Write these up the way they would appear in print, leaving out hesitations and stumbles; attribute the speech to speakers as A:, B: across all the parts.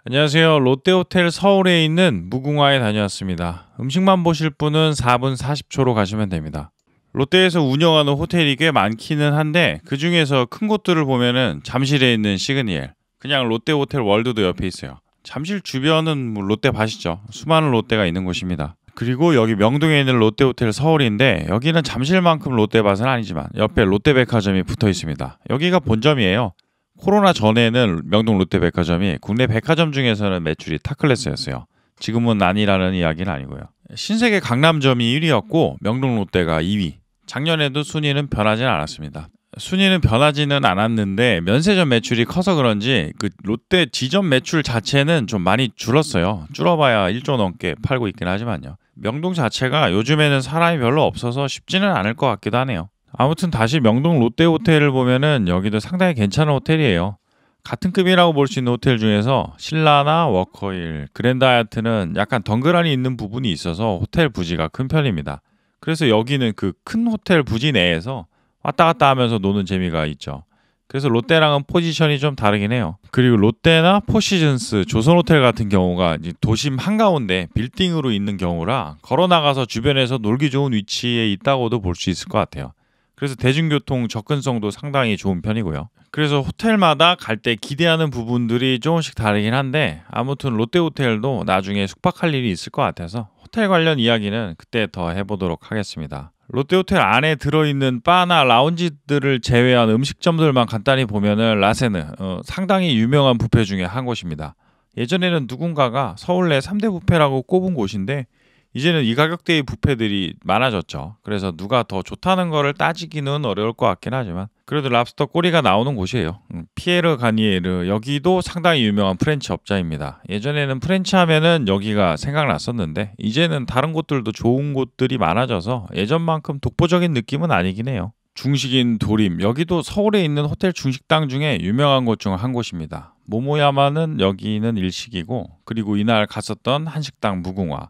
A: 안녕하세요. 롯데호텔 서울에 있는 무궁화에 다녀왔습니다. 음식만 보실 분은 4분 40초로 가시면 됩니다. 롯데에서 운영하는 호텔이 꽤 많기는 한데 그 중에서 큰 곳들을 보면은 잠실에 있는 시그니엘, 그냥 롯데호텔 월드도 옆에 있어요. 잠실 주변은 뭐 롯데밭이죠. 수많은 롯데가 있는 곳입니다. 그리고 여기 명동에 있는 롯데호텔 서울인데 여기는 잠실만큼 롯데밭은 아니지만 옆에 롯데백화점이 붙어 있습니다. 여기가 본점이에요. 코로나 전에는 명동 롯데백화점이 국내 백화점 중에서는 매출이 탑클래스였어요. 지금은 아니라는 이야기는 아니고요. 신세계 강남점이 1위였고 명동 롯데가 2위. 작년에도 순위는 변하진 않았습니다. 순위는 변하지는 않았는데 면세점 매출이 커서 그런지 그 롯데 지점 매출 자체는 좀 많이 줄었어요. 줄어봐야 1조 넘게 팔고 있긴 하지만요. 명동 자체가 요즘에는 사람이 별로 없어서 쉽지는 않을 것 같기도 하네요. 아무튼 다시 명동 롯데호텔을 보면은 여기도 상당히 괜찮은 호텔이에요. 같은 급이라고 볼 수 있는 호텔 중에서 신라나 워커힐, 그랜드 하얏트는 약간 덩그러니 있는 부분이 있어서 호텔 부지가 큰 편입니다. 그래서 여기는 그 큰 호텔 부지 내에서 왔다 갔다 하면서 노는 재미가 있죠. 그래서 롯데랑은 포지션이 좀 다르긴 해요. 그리고 롯데나 포시즌스, 조선호텔 같은 경우가 도심 한가운데 빌딩으로 있는 경우라 걸어 나가서 주변에서 놀기 좋은 위치에 있다고도 볼 수 있을 것 같아요. 그래서 대중교통 접근성도 상당히 좋은 편이고요. 그래서 호텔마다 갈 때 기대하는 부분들이 조금씩 다르긴 한데 아무튼 롯데호텔도 나중에 숙박할 일이 있을 것 같아서 호텔 관련 이야기는 그때 더 해보도록 하겠습니다. 롯데호텔 안에 들어있는 바나 라운지들을 제외한 음식점들만 간단히 보면은 라세느, 상당히 유명한 뷔페 중에 한 곳입니다. 예전에는 누군가가 서울 내 3대 뷔페라고 꼽은 곳인데 이제는 이 가격대의 뷔페들이 많아졌죠. 그래서 누가 더 좋다는 거를 따지기는 어려울 것 같긴 하지만 그래도 랍스터 꼬리가 나오는 곳이에요. 피에르 가니에르, 여기도 상당히 유명한 프렌치 업자입니다. 예전에는 프렌치 하면은 여기가 생각났었는데 이제는 다른 곳들도 좋은 곳들이 많아져서 예전만큼 독보적인 느낌은 아니긴 해요. 중식인 도림, 여기도 서울에 있는 호텔 중식당 중에 유명한 곳 중 한 곳입니다. 모모야마는 여기는 일식이고, 그리고 이날 갔었던 한식당 무궁화,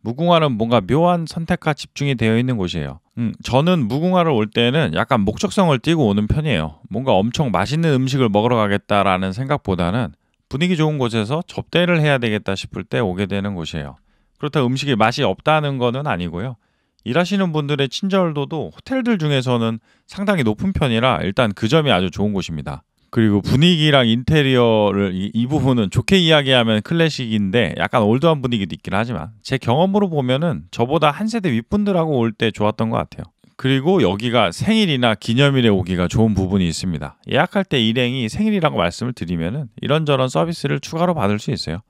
A: 무궁화는 뭔가 묘한 선택과 집중이 되어 있는 곳이에요. 저는 무궁화를 올 때는 약간 목적성을 띠고 오는 편이에요. 뭔가 엄청 맛있는 음식을 먹으러 가겠다라는 생각보다는 분위기 좋은 곳에서 접대를 해야 되겠다 싶을 때 오게 되는 곳이에요. 그렇다고 음식이 맛이 없다는 거는 아니고요. 일하시는 분들의 친절도도 호텔들 중에서는 상당히 높은 편이라 일단 그 점이 아주 좋은 곳입니다. 그리고 분위기랑 인테리어를 이 부분은 좋게 이야기하면 클래식인데 약간 올드한 분위기도 있긴 하지만 제 경험으로 보면은 저보다 한 세대 윗분들하고 올 때 좋았던 것 같아요. 그리고 여기가 생일이나 기념일에 오기가 좋은 부분이 있습니다. 예약할 때 일행이 생일이라고 말씀을 드리면은 이런저런 서비스를 추가로 받을 수 있어요.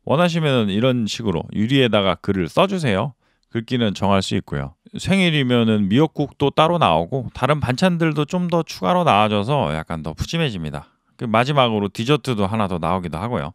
A: 원하시면은 이런 식으로 유리에다가 글을 써주세요. 글귀는 정할 수 있고요. 생일이면은 미역국도 따로 나오고 다른 반찬들도 좀 더 추가로 나와줘서 약간 더 푸짐해집니다. 그 마지막으로 디저트도 하나 더 나오기도 하고요.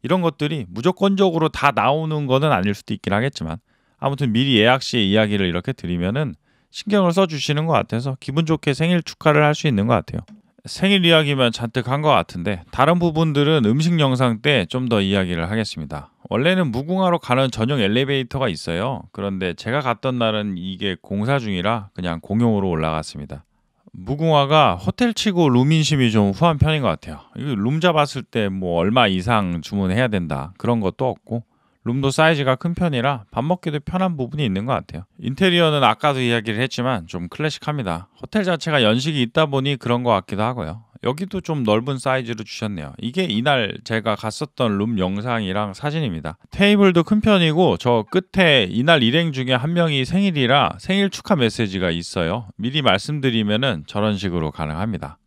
A: 이런 것들이 무조건적으로 다 나오는 거는 아닐 수도 있긴 하겠지만 아무튼 미리 예약 시 이야기를 이렇게 드리면은 신경을 써주시는 것 같아서 기분 좋게 생일 축하를 할 수 있는 것 같아요. 생일 이야기만 잔뜩 한 것 같은데 다른 부분들은 음식 영상 때 좀 더 이야기를 하겠습니다. 원래는 무궁화로 가는 전용 엘리베이터가 있어요. 그런데 제가 갔던 날은 이게 공사 중이라 그냥 공용으로 올라갔습니다. 무궁화가 호텔치고 룸 인심이 좀 후한 편인 것 같아요. 이거 룸 잡았을 때 뭐 얼마 이상 주문해야 된다 그런 것도 없고 룸도 사이즈가 큰 편이라 밥 먹기도 편한 부분이 있는 것 같아요. 인테리어는 아까도 이야기를 했지만 좀 클래식합니다. 호텔 자체가 연식이 있다 보니 그런 것 같기도 하고요. 여기도 좀 넓은 사이즈로 주셨네요. 이게 이날 제가 갔었던 룸 영상이랑 사진입니다. 테이블도 큰 편이고 저 끝에 이날 일행 중에 한 명이 생일이라 생일 축하 메시지가 있어요. 미리 말씀드리면은 저런 식으로 가능합니다.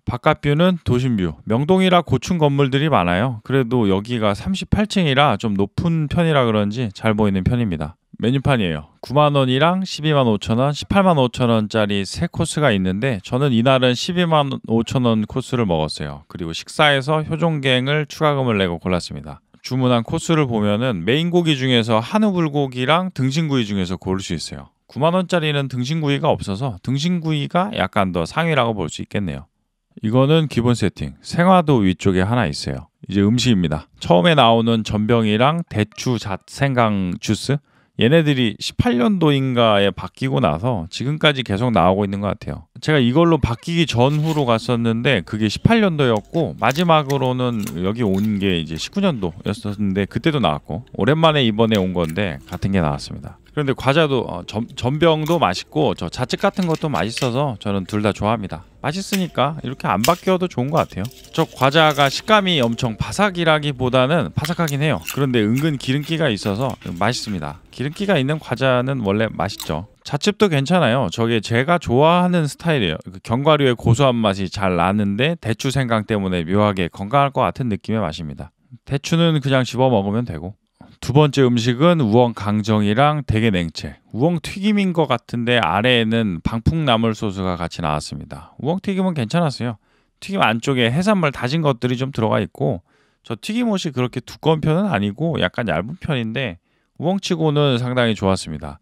A: 바깥 뷰는 도심뷰. 명동이라 고층 건물들이 많아요. 그래도 여기가 38층이라 좀 높은 편이라 그런지 잘 보이는 편입니다. 메뉴판이에요. 9만 원이랑 12만 5천 원, 18만 5천 원짜리 세 코스가 있는데 저는 이날은 12만 5천 원 코스를 먹었어요. 그리고 식사에서 효종갱을 추가금을 내고 골랐습니다. 주문한 코스를 보면은 메인 고기 중에서 한우 불고기랑 등심구이 중에서 고를 수 있어요. 9만 원짜리는 등심구이가 없어서 등심구이가 약간 더 상위라고 볼 수 있겠네요. 이거는 기본 세팅. 생화도 위쪽에 하나 있어요. 이제 음식입니다. 처음에 나오는 전병이랑 대추 생강 주스. 얘네들이 18년도인가에 바뀌고 나서 지금까지 계속 나오고 있는 것 같아요. 제가 이걸로 바뀌기 전후로 갔었는데 그게 18년도였고 마지막으로는 여기 온 게 이제 19년도였었는데 그때도 나왔고 오랜만에 이번에 온 건데 같은 게 나왔습니다. 그런데 과자도 전병도 맛있고 저 자측 같은 것도 맛있어서 저는 둘 다 좋아합니다. 맛있으니까 이렇게 안 바뀌어도 좋은 것 같아요. 저 과자가 식감이 엄청 바삭이라기보다는 바삭하긴 해요. 그런데 은근 기름기가 있어서 맛있습니다. 기름기가 있는 과자는 원래 맛있죠. 자칩도 괜찮아요. 저게 제가 좋아하는 스타일이에요. 견과류의 고소한 맛이 잘 나는데 대추 생강 때문에 묘하게 건강할 것 같은 느낌의 맛입니다. 대추는 그냥 집어 먹으면 되고. 두 번째 음식은 우엉 강정이랑 대게 냉채. 우엉 튀김인 것 같은데 아래에는 방풍나물 소스가 같이 나왔습니다. 우엉 튀김은 괜찮았어요. 튀김 안쪽에 해산물 다진 것들이 좀 들어가 있고 저 튀김옷이 그렇게 두꺼운 편은 아니고 약간 얇은 편인데 우엉치고는 상당히 좋았습니다.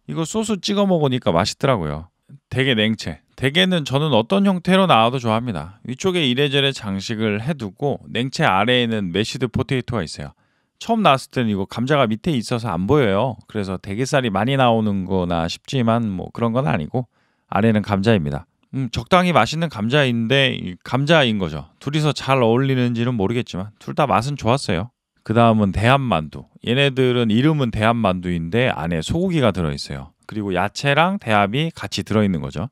A: 이거 소스 찍어 먹으니까 맛있더라고요. 대게 냉채. 대게는 저는 어떤 형태로 나와도 좋아합니다. 위쪽에 이래저래 장식을 해두고 냉채 아래에는 메시드 포테이토가 있어요. 처음 나왔을 때는 이거 감자가 밑에 있어서 안 보여요. 그래서 대게살이 많이 나오는 거나 싶지만 뭐 그런 건 아니고 아래는 감자입니다. 적당히 맛있는 감자인데 감자인 거죠. 둘이서 잘 어울리는지는 모르겠지만 둘 다 맛은 좋았어요. 그 다음은 대합만두. 얘네들은 이름은 대합만두인데 안에 소고기가 들어있어요. 그리고 야채랑 대합이 같이 들어있는 거죠.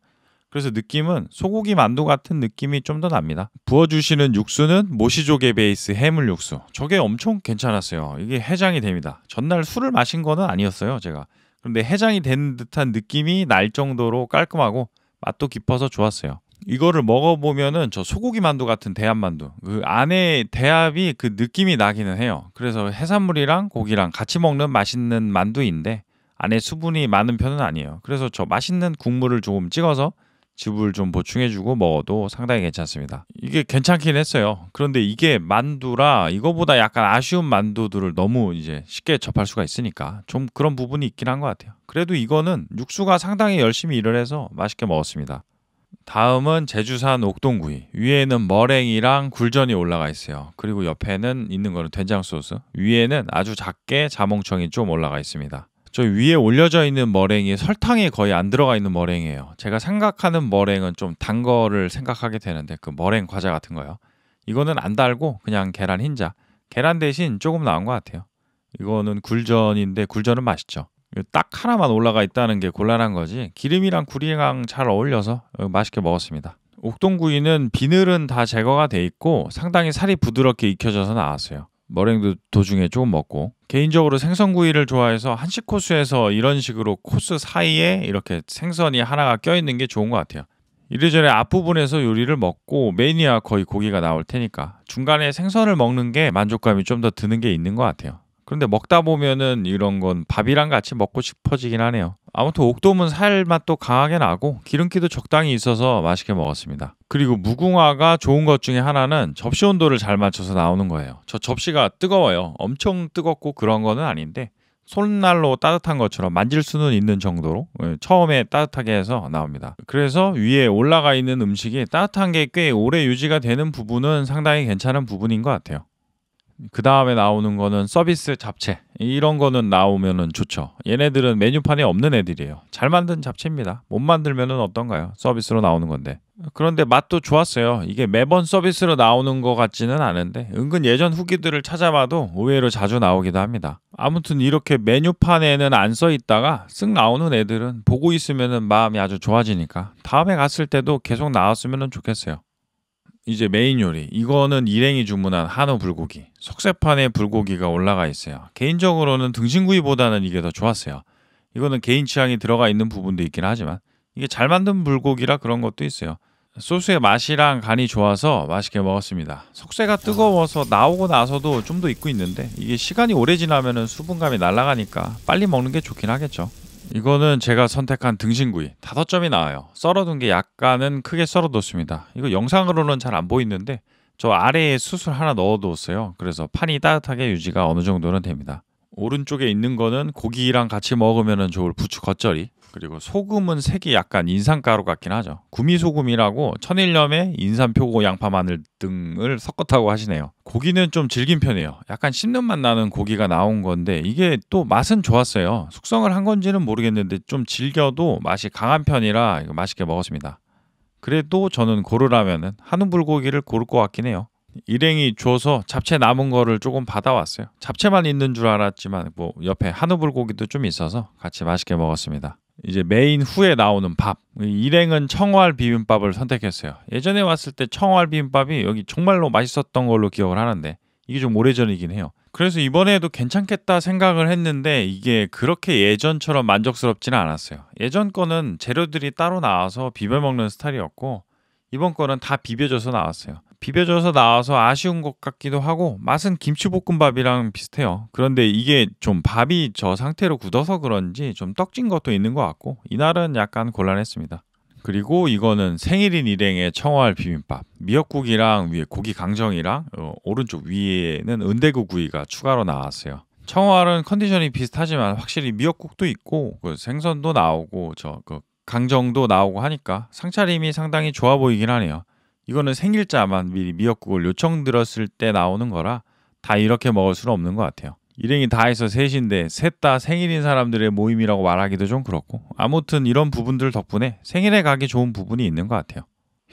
A: 그래서 느낌은 소고기 만두 같은 느낌이 좀 더 납니다. 부어주시는 육수는 모시조개 베이스 해물 육수. 저게 엄청 괜찮았어요. 이게 해장이 됩니다. 전날 술을 마신 거는 아니었어요, 제가. 그런데 해장이 된 듯한 느낌이 날 정도로 깔끔하고 맛도 깊어서 좋았어요. 이거를 먹어보면은 저 소고기 만두 같은 대합만두. 그 안에 대합이 그 느낌이 나기는 해요. 그래서 해산물이랑 고기랑 같이 먹는 맛있는 만두인데 안에 수분이 많은 편은 아니에요. 그래서 저 맛있는 국물을 조금 찍어서 즙을 좀 보충해주고 먹어도 상당히 괜찮습니다. 이게 괜찮긴 했어요. 그런데 이게 만두라 이거보다 약간 아쉬운 만두들을 너무 이제 쉽게 접할 수가 있으니까 좀 그런 부분이 있긴 한 것 같아요. 그래도 이거는 육수가 상당히 열심히 일을 해서 맛있게 먹었습니다. 다음은 제주산 옥동구이. 위에는 머랭이랑 굴전이 올라가 있어요. 그리고 옆에는 있는 거는 된장 소스. 위에는 아주 작게 자몽청이 좀 올라가 있습니다. 저 위에 올려져 있는 머랭이 설탕이 거의 안 들어가 있는 머랭이에요. 제가 생각하는 머랭은 좀 단 거를 생각하게 되는데 그 머랭 과자 같은 거요. 이거는 안 달고 그냥 계란 흰자. 계란 대신 조금 나은 것 같아요. 이거는 굴전인데 굴전은 맛있죠. 딱 하나만 올라가 있다는 게 곤란한 거지 기름이랑 굴이랑 잘 어울려서 맛있게 먹었습니다. 옥동구이는 비늘은 다 제거가 돼 있고 상당히 살이 부드럽게 익혀져서 나왔어요. 머랭도 도중에 조금 먹고 개인적으로 생선구이를 좋아해서 한식 코스에서 이런 식으로 코스 사이에 이렇게 생선이 하나가 껴있는 게 좋은 것 같아요. 이래저래 앞부분에서 요리를 먹고 메인이야 거의 고기가 나올 테니까 중간에 생선을 먹는 게 만족감이 좀 더 드는 게 있는 것 같아요. 그런데 먹다 보면은 이런 건 밥이랑 같이 먹고 싶어지긴 하네요. 아무튼 옥돔은 살 맛도 강하게 나고 기름기도 적당히 있어서 맛있게 먹었습니다. 그리고 무궁화가 좋은 것 중에 하나는 접시 온도를 잘 맞춰서 나오는 거예요. 저 접시가 뜨거워요. 엄청 뜨겁고 그런 거는 아닌데 손난로 따뜻한 것처럼 만질 수는 있는 정도로 처음에 따뜻하게 해서 나옵니다. 그래서 위에 올라가 있는 음식이 따뜻한 게 꽤 오래 유지가 되는 부분은 상당히 괜찮은 부분인 것 같아요. 그 다음에 나오는 거는 서비스 잡채. 이런 거는 나오면은 좋죠. 얘네들은 메뉴판에 없는 애들이에요. 잘 만든 잡채입니다. 못 만들면은 어떤가요? 서비스로 나오는 건데. 그런데 맛도 좋았어요. 이게 매번 서비스로 나오는 것 같지는 않은데 은근 예전 후기들을 찾아봐도 의외로 자주 나오기도 합니다. 아무튼 이렇게 메뉴판에는 안 써 있다가 쓱 나오는 애들은 보고 있으면은 마음이 아주 좋아지니까 다음에 갔을 때도 계속 나왔으면 좋겠어요. 이제 메인 요리. 이거는 일행이 주문한 한우 불고기. 석쇠판에 불고기가 올라가 있어요. 개인적으로는 등심구이보다는 이게 더 좋았어요. 이거는 개인 취향이 들어가 있는 부분도 있긴 하지만 이게 잘 만든 불고기라 그런 것도 있어요. 소스의 맛이랑 간이 좋아서 맛있게 먹었습니다. 석쇠가 뜨거워서 나오고 나서도 좀 더 익고 있는데 이게 시간이 오래 지나면 수분감이 날아가니까 빨리 먹는 게 좋긴 하겠죠. 이거는 제가 선택한 등심구이 5점이 나와요. 썰어둔 게 약간은 크게 썰어뒀습니다. 이거 영상으로는 잘 안 보이는데 저 아래에 숯을 하나 넣어뒀어요. 그래서 판이 따뜻하게 유지가 어느 정도는 됩니다. 오른쪽에 있는 거는 고기랑 같이 먹으면 좋을 부추 겉절이. 그리고 소금은 색이 약간 인삼가루 같긴 하죠. 구미소금이라고 천일염에 인삼, 표고, 양파, 마늘 등을 섞었다고 하시네요. 고기는 좀 질긴 편이에요. 약간 씹는 맛 나는 고기가 나온 건데 이게 또 맛은 좋았어요. 숙성을 한 건지는 모르겠는데 좀 질겨도 맛이 강한 편이라 이거 맛있게 먹었습니다. 그래도 저는 고르라면은 한우 불고기를 고를 것 같긴 해요. 일행이 줘서 잡채 남은 거를 조금 받아왔어요. 잡채만 있는 줄 알았지만 뭐 옆에 한우 불고기도 좀 있어서 같이 맛있게 먹었습니다. 이제 메인 후에 나오는 밥. 일행은 청어알 비빔밥을 선택했어요. 예전에 왔을 때 청어알 비빔밥이 여기 정말로 맛있었던 걸로 기억을 하는데 이게 좀 오래전이긴 해요. 그래서 이번에도 괜찮겠다 생각을 했는데 이게 그렇게 예전처럼 만족스럽지는 않았어요. 예전 거는 재료들이 따로 나와서 비벼 먹는 스타일이었고 이번 거는 다 비벼져서 나왔어요. 비벼져서 나와서 아쉬운 것 같기도 하고 맛은 김치볶음밥이랑 비슷해요. 그런데 이게 좀 밥이 저 상태로 굳어서 그런지 좀 떡진 것도 있는 것 같고 이날은 약간 곤란했습니다. 그리고 이거는 생일인 일행의 청어알 비빔밥. 미역국이랑 위에 고기 강정이랑 오른쪽 위에는 은대구 구이가 추가로 나왔어요. 청어알은 컨디션이 비슷하지만 확실히 미역국도 있고 그 생선도 나오고 그 강정도 나오고 하니까 상차림이 상당히 좋아 보이긴 하네요. 이거는 생일자만 미리 미역국을 요청드렸을 때 나오는 거라 다 이렇게 먹을 수는 없는 것 같아요. 일행이 다 해서 셋인데 셋 다 생일인 사람들의 모임이라고 말하기도 좀 그렇고 아무튼 이런 부분들 덕분에 생일에 가기 좋은 부분이 있는 것 같아요.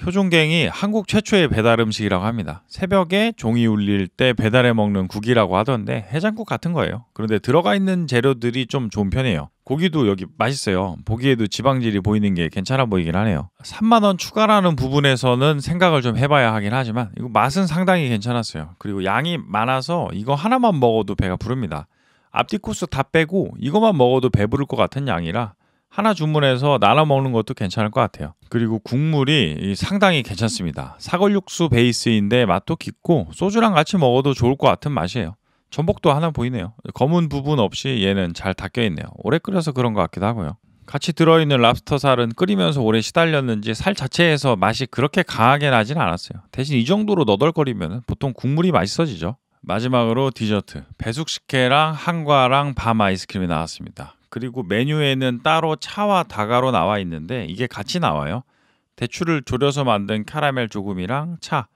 A: 효종갱이 한국 최초의 배달 음식이라고 합니다. 새벽에 종이 울릴 때 배달해 먹는 국이라고 하던데 해장국 같은 거예요. 그런데 들어가 있는 재료들이 좀 좋은 편이에요. 고기도 여기 맛있어요. 보기에도 지방질이 보이는 게 괜찮아 보이긴 하네요. 3만 원 추가라는 부분에서는 생각을 좀 해봐야 하긴 하지만 이거 맛은 상당히 괜찮았어요. 그리고 양이 많아서 이거 하나만 먹어도 배가 부릅니다. 앞뒤 코스 다 빼고 이것만 먹어도 배부를 것 같은 양이라 하나 주문해서 나눠 먹는 것도 괜찮을 것 같아요. 그리고 국물이 상당히 괜찮습니다. 사골육수 베이스인데 맛도 깊고 소주랑 같이 먹어도 좋을 것 같은 맛이에요. 전복도 하나 보이네요. 검은 부분 없이 얘는 잘 닦여 있네요. 오래 끓여서 그런 것 같기도 하고요. 같이 들어있는 랍스터 살은 끓이면서 오래 시달렸는지 살 자체에서 맛이 그렇게 강하게 나진 않았어요. 대신 이 정도로 너덜거리면 보통 국물이 맛있어지죠. 마지막으로 디저트. 배숙식혜랑 한과랑 밤 아이스크림이 나왔습니다. 그리고 메뉴에는 따로 차와 다가로 나와 있는데 이게 같이 나와요. 대추를 졸여서 만든 캐러멜 조금이랑 차.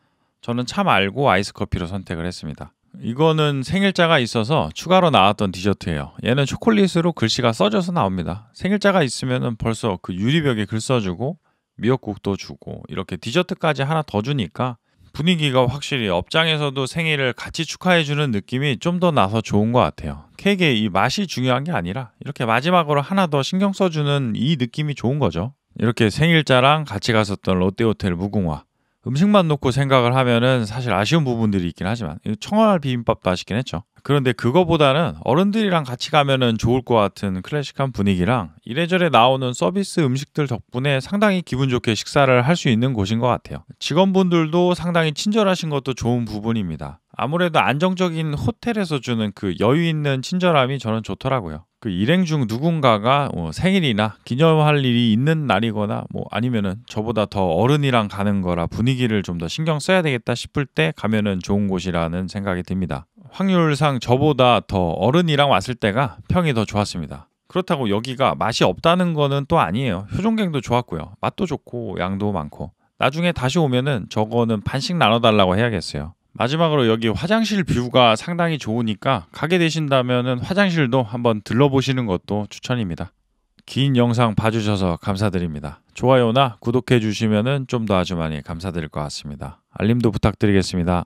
A: 저는 차 말고 아이스커피로 선택을 했습니다. 이거는 생일자가 있어서 추가로 나왔던 디저트예요. 얘는 초콜릿으로 글씨가 써져서 나옵니다. 생일자가 있으면 벌써 그 유리벽에 글 써주고 미역국도 주고 이렇게 디저트까지 하나 더 주니까 분위기가 확실히 업장에서도 생일을 같이 축하해주는 느낌이 좀 더 나서 좋은 것 같아요. 케이크의 이 맛이 중요한 게 아니라 이렇게 마지막으로 하나 더 신경 써주는 이 느낌이 좋은 거죠. 이렇게 생일자랑 같이 갔었던 롯데호텔 무궁화. 음식만 놓고 생각을 하면은 사실 아쉬운 부분들이 있긴 하지만 청어알 비빔밥도 맛있긴 했죠. 그런데 그거보다는 어른들이랑 같이 가면은 좋을 것 같은 클래식한 분위기랑 이래저래 나오는 서비스 음식들 덕분에 상당히 기분 좋게 식사를 할 수 있는 곳인 것 같아요. 직원분들도 상당히 친절하신 것도 좋은 부분입니다. 아무래도 안정적인 호텔에서 주는 그 여유 있는 친절함이 저는 좋더라고요. 그 일행 중 누군가가 생일이나 기념할 일이 있는 날이거나 아니면은 저보다 더 어른이랑 가는 거라 분위기를 좀 더 신경 써야 되겠다 싶을 때 가면은 좋은 곳이라는 생각이 듭니다. 확률상 저보다 더 어른이랑 왔을 때가 평이 더 좋았습니다. 그렇다고 여기가 맛이 없다는 거는 또 아니에요. 효종갱도 좋았고요. 맛도 좋고 양도 많고. 나중에 다시 오면은 저거는 반씩 나눠달라고 해야겠어요. 마지막으로 여기 화장실 뷰가 상당히 좋으니까 가게 되신다면은 화장실도 한번 들러보시는 것도 추천입니다. 긴 영상 봐주셔서 감사드립니다. 좋아요나 구독해 주시면은 좀 더 아주 많이 감사드릴 것 같습니다. 알림도 부탁드리겠습니다.